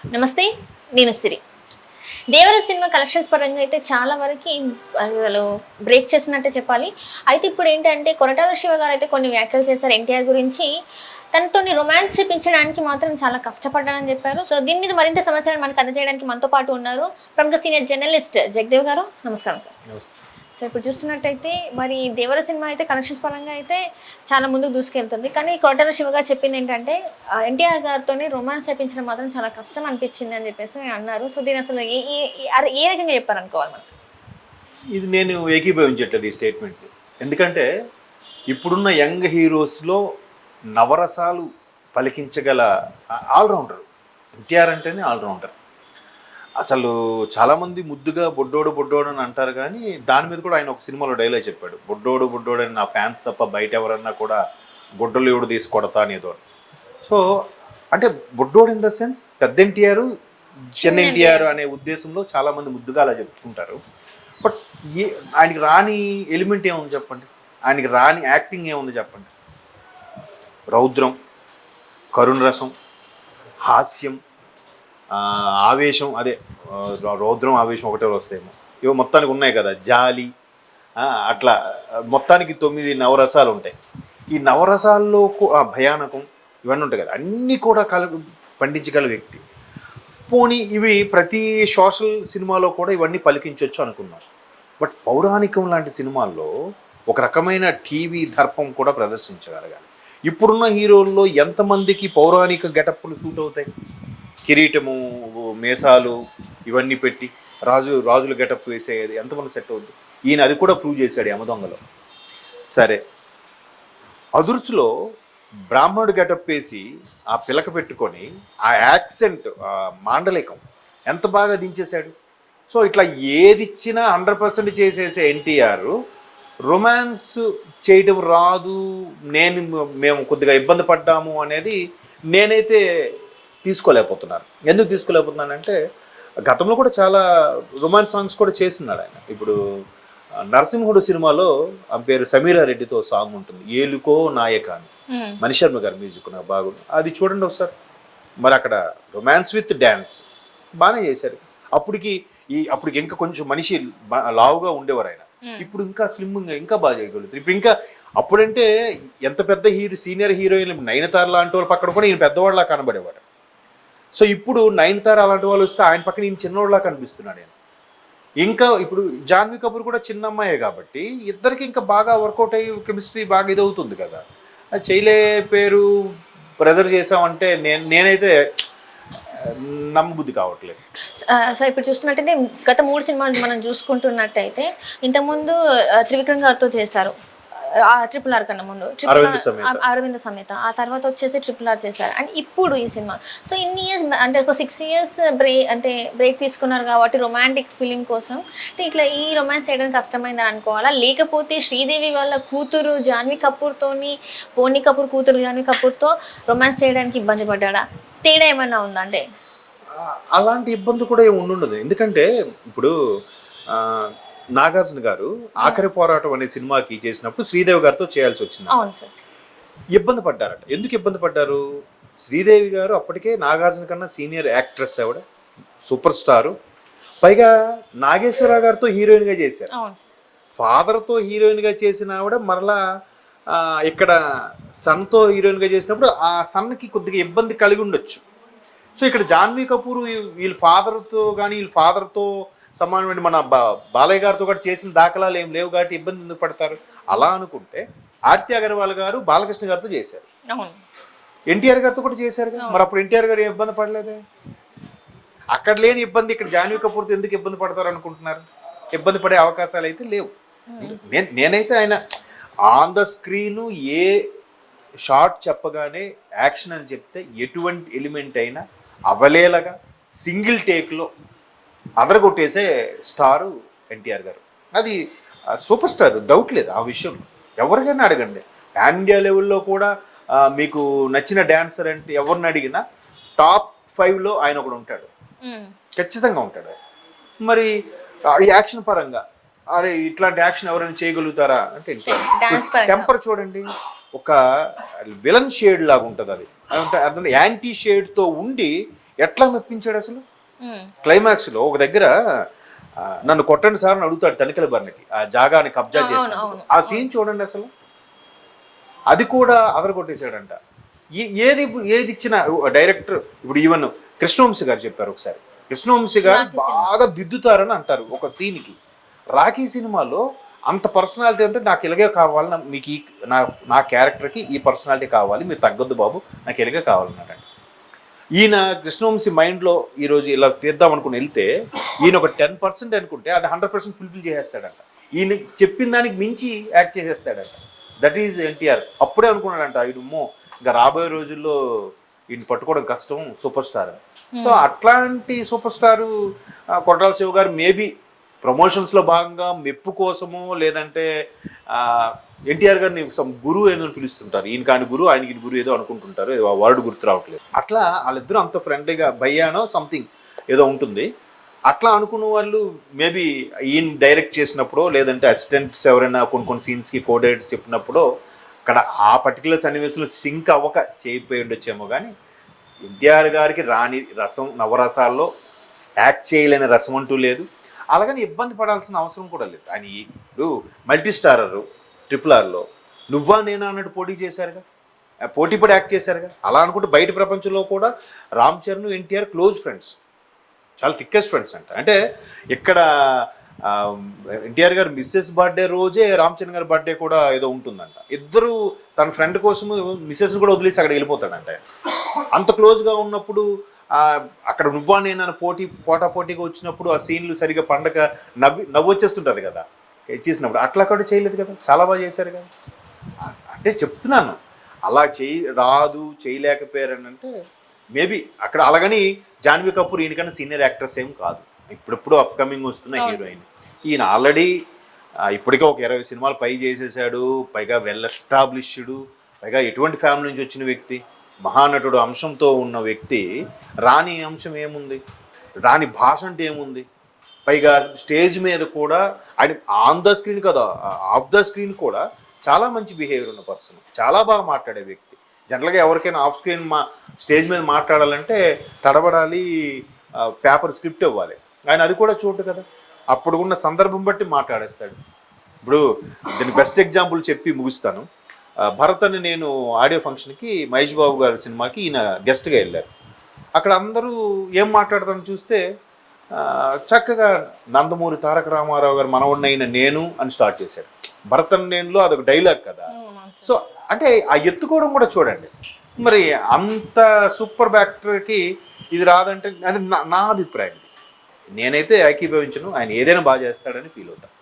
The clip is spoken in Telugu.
నమస్తే, నేను సిరి. దేవర సినిమా కలెక్షన్స్ పరంగా అయితే చాలా వరకు అసలు బ్రేక్ చేసినట్టే చెప్పాలి. అయితే ఇప్పుడు ఏంటంటే కొరటాల శివ గారు అయితే కొన్ని వ్యాఖ్యలు చేశారు ఎన్టీఆర్ గురించి. తనతోని రొమాన్స్ చూపించడానికి మాత్రం చాలా కష్టపడ్డానని చెప్పారు. సో దీని మీద మరింత సమాచారం మనకు అందజేయడానికి మనతో పాటు ఉన్నారు ప్రముఖ సీనియర్ జర్నలిస్ట్ జగదేవ్ గారు. నమస్కారం సార్. సో ఇప్పుడు చూస్తున్నట్టయితే మరి దేవర సినిమా అయితే కలెక్షన్స్ పరంగా అయితే చాలా ముందుకు దూసుకెళ్తుంది. కానీ కొరటాల శివ గారు చెప్పింది ఏంటంటే ఎన్టీఆర్ గారితోనే రొమాన్స్ చేయించడం మాత్రం చాలా కష్టం అనిపించింది అని చెప్పేసి అన్నారు. సో దీని అసలు ఏ రకంగా చెప్పారు అనుకోవాలి మనం? ఇది నేను ఏకీభవించట్లేదు ఈ స్టేట్మెంట్. ఎందుకంటే ఇప్పుడున్న యంగ్ హీరోస్లో నవరసాలు పలికించగల ఆల్రౌండర్ ఎన్టీఆర్ అంటేనే ఆల్రౌండర్. అసలు చాలామంది ముద్దుగా బొడ్డోడు బొడ్డోడు అని అంటారు, కానీ దాని మీద కూడా ఆయన ఒక సినిమాలో డైలాగ్ చెప్పాడు, బొడ్డోడు బొడ్డోడు అని నా ఫ్యాన్స్ తప్ప బయట ఎవరన్నా కూడా గొడ్డలు ఎవడు తీసి కొడతా అనేదో. సో అంటే బొడ్డోడు ఇన్ ద సెన్స్ పెద్ద ఎన్టీఆర్ చిన్న ఎన్టీఆర్ అనే ఉద్దేశంలో చాలామంది ముద్దుగా అలా చెప్పుకుంటారు. బట్ ఆయనకి రాని ఎలిమెంట్ ఏముంది చెప్పండి, ఆయనకి రాని యాక్టింగ్ ఏముంది చెప్పండి. రౌద్రం, కరుణ రసం, హాస్యం, ఆవేశం, అదే రౌద్రం ఆవేశం ఒకటే వస్తాయేమో, ఇవి మొత్తానికి ఉన్నాయి కదా, జాలి, అట్లా మొత్తానికి 9 నవరసాలు ఉంటాయి. ఈ నవరసాల్లో భయానకం ఇవన్నీ ఉంటాయి కదా, అన్నీ కూడా పండించగల వ్యక్తి. పోనీ ఇవి ప్రతి సోషల్ సినిమాలో కూడా ఇవన్నీ పలికించవచ్చు అనుకున్నారు. బట్ పౌరాణికం లాంటి సినిమాల్లో ఒక రకమైన టీవీ దర్పం కూడా ప్రదర్శించగలగాలి. ఇప్పుడున్న హీరోల్లో ఎంతమందికి పౌరాణిక గెటప్పులు సూట్ అవుతాయి? కిరీటము, మేసాలు ఇవన్నీ పెట్టి రాజుల గెటప్ వేసేది ఎంతమంది సెట్ అవుద్ది? ఈయన అది కూడా ప్రూవ్ చేశాడు యమదొంగలో. సరే, అదుర్సులో బ్రాహ్మణుడు గెటప్ వేసి ఆ పిలక పెట్టుకొని ఆ యాక్సెంట్, ఆ మాండలికం ఎంత బాగా దించేశాడు. సో ఇట్లా ఏదిచ్చినా 100% చేసేసే ఎన్టీఆర్ రొమాన్స్ చేయడం రాదు, మేము కొద్దిగా ఇబ్బంది పడ్డాము అనేది నేనైతే తీసుకోలేకపోతున్నాను. ఎందుకు తీసుకోలేకపోతున్నానంటే గతంలో కూడా చాలా రొమాన్స్ సాంగ్స్ కూడా చేస్తున్నాడు ఆయన. ఇప్పుడు నరసింహుడు సినిమాలో ఆ పేరు సమీరా రెడ్డితో సాంగ్ ఉంటుంది, ఏలుకో నాయక అని, మణిశర్మ గారి మ్యూజిక్, నాకు బాగుంది, అది చూడండి ఒకసారి. మరి అక్కడ రొమాన్స్ విత్ డ్యాన్స్ బాగానే చేశారు. అప్పటికి ఇంకా కొంచెం మనిషి లావుగా ఉండేవారు ఆయన, ఇప్పుడు ఇంకా స్లిమ్ ఇంకా బాగా చేయగలుగుతారు. ఇప్పుడు ఇంకా అప్పుడంటే ఎంత పెద్ద సీనియర్ హీరోయిన్ నయనతార లాంటి వాళ్ళ పక్కన కూడా ఈయన పెద్దవాళ్ళలా కనబడేవాడు. సో ఇప్పుడు నయనతార అలాంటి వాళ్ళు వస్తే ఆయన పక్కన ఈయన చిన్నవాళ్ళలా కనిపిస్తున్నాడు ఆయన. ఇంకా ఇప్పుడు జాన్వీ కపూర్ కూడా చిన్న అమ్మాయే కాబట్టి ఇద్దరికి ఇంకా బాగా వర్కౌట్ అయ్యి కెమిస్ట్రీ బాగా ఇదవుతుంది కదా. చేయలే పేరు బ్రదర్ చేసామంటే నేనైతే నమ్మబుద్ధి కావట్లేదు. సో ఇప్పుడు చూస్తున్నట్టయితే గత 3 సినిమాలు మనం చూసుకుంటున్నట్టయితే ఇంతకుముందు త్రివిక్రమ్ గారితో చేశారు, RRR కన్నా ముందు అరవింద సమేత, ఆ తర్వాత వచ్చేసి RRR చేశారు, అండ్ ఇప్పుడు ఈ సినిమా. సో ఇన్ని ఇయర్స్ అంటే ఒక 6 years బ్రేక్ తీసుకున్నారు కాబట్టి రొమాంటిక్ ఫిలిం కోసం. అంటే ఇట్లా ఈ రొమాన్స్ చేయడానికి కష్టమైందని అనుకోవాలా, లేకపోతే శ్రీదేవి వాళ్ళ కూతురు జాన్వీ కపూర్తోని, బోనీ కపూర్ కూతురు జాన్వీ కపూర్తో రొమాన్స్ చేయడానికి ఇబ్బంది పడ్డా, తేడా ఏమన్నా ఉందా? అంటే అలాంటి ఇబ్బంది కూడా ఏమి ఉండదు. ఎందుకంటే ఇప్పుడు నాగార్జున గారు ఆఖరి పోరాటం అనే సినిమాకి చేసినప్పుడు శ్రీదేవి గారితో చేయాల్సి వచ్చింది. అవును సార్. ఇబ్బంది పడ్డారట. ఎందుకు ఇబ్బంది పడ్డారు? శ్రీదేవి గారు అప్పటికే నాగార్జున కన్నా సీనియర్ యాక్ట్రెస్, ఆవిడ సూపర్ స్టారు, పైగా నాగేశ్వరరావు గారితో హీరోయిన్గా చేశారు. ఫాదర్తో హీరోయిన్గా చేసిన ఆవిడ మరలా ఇక్కడ సన్తో హీరోయిన్గా చేసినప్పుడు ఆ సన్కి కొద్దిగా ఇబ్బంది కలిగి ఉండొచ్చు. సో ఇక్కడ జాన్వీ కపూర్ వీళ్ళ ఫాదర్తో సమానమైన మన బాలయ్య గారితో కూడా చేసిన దాఖలాలు ఏం లేవు కాబట్టి ఇబ్బంది ఎందుకు పడతారు? అలా అనుకుంటే ఆర్తి అగర్వాల్ గారు బాలకృష్ణ గారితో చేశారు, ఎన్టీఆర్ గారితో కూడా చేశారు కదా. మరి అప్పుడు ఎన్టీఆర్ గారు ఇబ్బంది పడలేదే? అక్కడ లేని ఇబ్బంది ఇక్కడ జాన్వీ కపూర్తో ఎందుకు ఇబ్బంది పడతారు అనుకుంటున్నారు? ఇబ్బంది పడే అవకాశాలు అయితే లేవు. నేనైతే ఆయన on the screen A short చెప్పగానే యాక్షన్ అని చెప్తే ఎటువంటి ఎలిమెంట్ అయినా అవలేలగా సింగిల్ టేక్లో అదరగొట్టేసే స్టారు ఎన్టీఆర్ గారు. అది సూపర్ స్టార్, డౌట్ లేదు ఆ విషయంలో. ఎవరికైనా అడగండి, పాన్ ఇండియా లెవెల్లో కూడా మీకు నచ్చిన డాన్సర్ అంటే ఎవరిని అడిగినా టాప్ 5లో ఆయన ఒకడు ఉంటాడు, ఖచ్చితంగా ఉంటాడు. మరి యాక్షన్ పరంగా అరే ఇట్లాంటి యాక్షన్ ఎవరైనా చేయగలుగుతారా అంటే టెంపర్ చూడండి, ఒక విలన్ షేడ్ లాగా ఉంటుంది. అది అంటే యాంటీ షేడ్తో ఉండి ఎట్లా మెప్పించాడు అసలు? క్లైమాక్స్లో ఒక దగ్గర నన్ను కొట్టండి సార్ అని అడుగుతాడు తనిఖీల భరణికి, ఆ జాగాని కబ్జా చేసిన ఆ సీన్ చూడండి అసలు. అది కూడా అదరగొట్టేశాడంట. ఏది ఏది ఇచ్చిన డైరెక్టర్, ఇప్పుడు ఈవెన్ కృష్ణవంశీ గారు చెప్పారు ఒకసారి, కృష్ణవంశీ గారు బాగా దిద్దుతారని అంటారు ఒక సీన్కి. రాఖీ సినిమాలో అంత పర్సనాలిటీ అంటే నాకు ఇలాగే కావాలి, మీకు ఈ నా క్యారెక్టర్కి ఈ పర్సనాలిటీ కావాలి, మీరు తగ్గొద్దు బాబు, నాకు ఇలాగే కావాలన్నాడండి. ఈయన కృష్ణవంశీ మైండ్లో ఈరోజు ఇలా తీద్దాం అనుకుని వెళ్తే ఈయన ఒక 10% అనుకుంటే అది 100% ఫుల్ఫిల్ చేసేస్తాడంట. ఈయన చెప్పిన దానికి మించి యాక్ట్ చేసేస్తాడంట. That is NTR. అప్పుడే అనుకున్నాడంట ఈయనమ్మో ఇంకా రాబోయే రోజుల్లో ఈయన పట్టుకోవడం కష్టం, సూపర్ స్టార్. సో అట్లాంటి సూపర్ స్టారు కొట్టాల శివ గారు మేబీ ప్రమోషన్స్లో భాగంగా మెప్పు కోసమో లేదంటే ఎన్టీఆర్ గారిని గురువు ఏదో పిలుస్తుంటారు, ఈయన కాని గురువు ఆయనకి గురువు ఏదో అనుకుంటుంటారు, వర్డ్ గుర్తు రావట్లేదు. అట్లా వాళ్ళిద్దరూ అంత ఫ్రెండ్లీగా భయ్యానో సంథింగ్ ఏదో ఉంటుంది. అట్లా అనుకున్న వాళ్ళు మేబీ ఈయన డైరెక్ట్ చేసినప్పుడు లేదంటే అసిస్టెంట్స్ ఎవరైనా కొన్ని సీన్స్కి కోడైరెక్ట్స్ చెప్పినప్పుడు అక్కడ ఆ పర్టికులర్ సన్నివేశంలో సింక్ అవ్వక చేయిపోయి ఉండొచ్చేమో. కానీ ఎన్టీఆర్ గారికి రాని రసం, నవరసాల్లో యాక్ట్ చేయలేని రసం అంటూ లేదు. అలాగని ఇబ్బంది పడాల్సిన అవసరం కూడా లేదు. ఆయన ఇప్పుడు మల్టీ స్టారరు RRRలో నువ్వా నేనా అన్నట్టు పోటీ చేశారుగా, పోటీ పడి యాక్ట్ చేశారుగా. అలా అనుకుంటే బయట ప్రపంచంలో కూడా రామ్ చరణ్ ఎన్టీఆర్ క్లోజ్ ఫ్రెండ్స్, చాలా థిక్కెస్ట్ ఫ్రెండ్స్ అంట. అంటే ఇక్కడ ఎన్టీఆర్ గారు మిస్సెస్ బర్త్డే రోజే రామ్ చరణ్ గారి బర్త్డే కూడా ఏదో ఉంటుందంట. ఇద్దరు తన ఫ్రెండ్ కోసము మిస్సెస్ కూడా వదిలేసి అక్కడ వెళ్ళిపోతాడంట. అంత క్లోజ్గా ఉన్నప్పుడు అక్కడ నువ్వా నేను పోటాపోటీగా వచ్చినప్పుడు ఆ సీన్లు సరిగా పండగ నవ్వు వచ్చేస్తుంటుంది కదా చేసినప్పుడు. అట్లా కూడా చేయలేదు కదా, చాలా బాగా చేశారు కదా. అంటే చెప్తున్నాను అలా రాదు చేయలేకపోయారని అంటే మేబీ అక్కడ. అలాగని జాన్వీ కపూర్ ఈయనకన్నా సీనియర్ యాక్టర్స్ ఏం కాదు, ఇప్పుడప్పుడు అప్కమింగ్ వస్తున్న హీరోయిన్. ఈయన ఆల్రెడీ ఇప్పటికే ఒక 20 సినిమాలు పై చేసేసాడు, పైగా వెల్ ఎస్టాబ్లిష్డ్, పైగా ఎటువంటి ఫ్యామిలీ నుంచి వచ్చిన వ్యక్తి, మహానటుడు అంశంతో ఉన్న వ్యక్తి. రాని అంశం ఏముంది, రాని భాష అంటే ఏముంది, పైగా స్టేజ్ మీద కూడా ఆయన ఆన్ ద స్క్రీన్ కదా ఆఫ్ ద స్క్రీన్ కూడా చాలా మంచి బిహేవియర్ ఉన్న పర్సన్, చాలా బాగా మాట్లాడే వ్యక్తి. జనరల్గా ఎవరికైనా ఆఫ్ స్క్రీన్ స్టేజ్ మీద మాట్లాడాలంటే తడబడాలి, పేపర్ స్క్రిప్ట్ ఇవ్వాలి. ఆయన అది కూడా చూడు కదా, అప్పుడు ఉన్న సందర్భం బట్టి మాట్లాడేస్తాడు. ఇప్పుడు దీని బెస్ట్ ఎగ్జాంపుల్ చెప్పి ముగిస్తాను. భరత్ అని నేను ఆడియో ఫంక్షన్కి మహేష్ బాబు గారి సినిమాకి ఈయన గెస్ట్గా వెళ్ళారు. అక్కడ అందరూ ఏం మాట్లాడతారని చూస్తే చక్కగా నందమూరి తారక రామారావు గారు మనవడినైన నేను అని స్టార్ట్ చేశారు. భరత్ అని నేనులో అదొక డైలాగ్ కదా. సో అంటే ఆ ఎత్తుకోవడం కూడా చూడండి. మరి అంత సూపర్ బ్యాక్టర్కి ఇది రాదంటే అది నా అభిప్రాయం. నేనైతే ఏకీభవించను, ఆయన ఏదైనా బాగా చేస్తాడని ఫీల్ అవుతాను.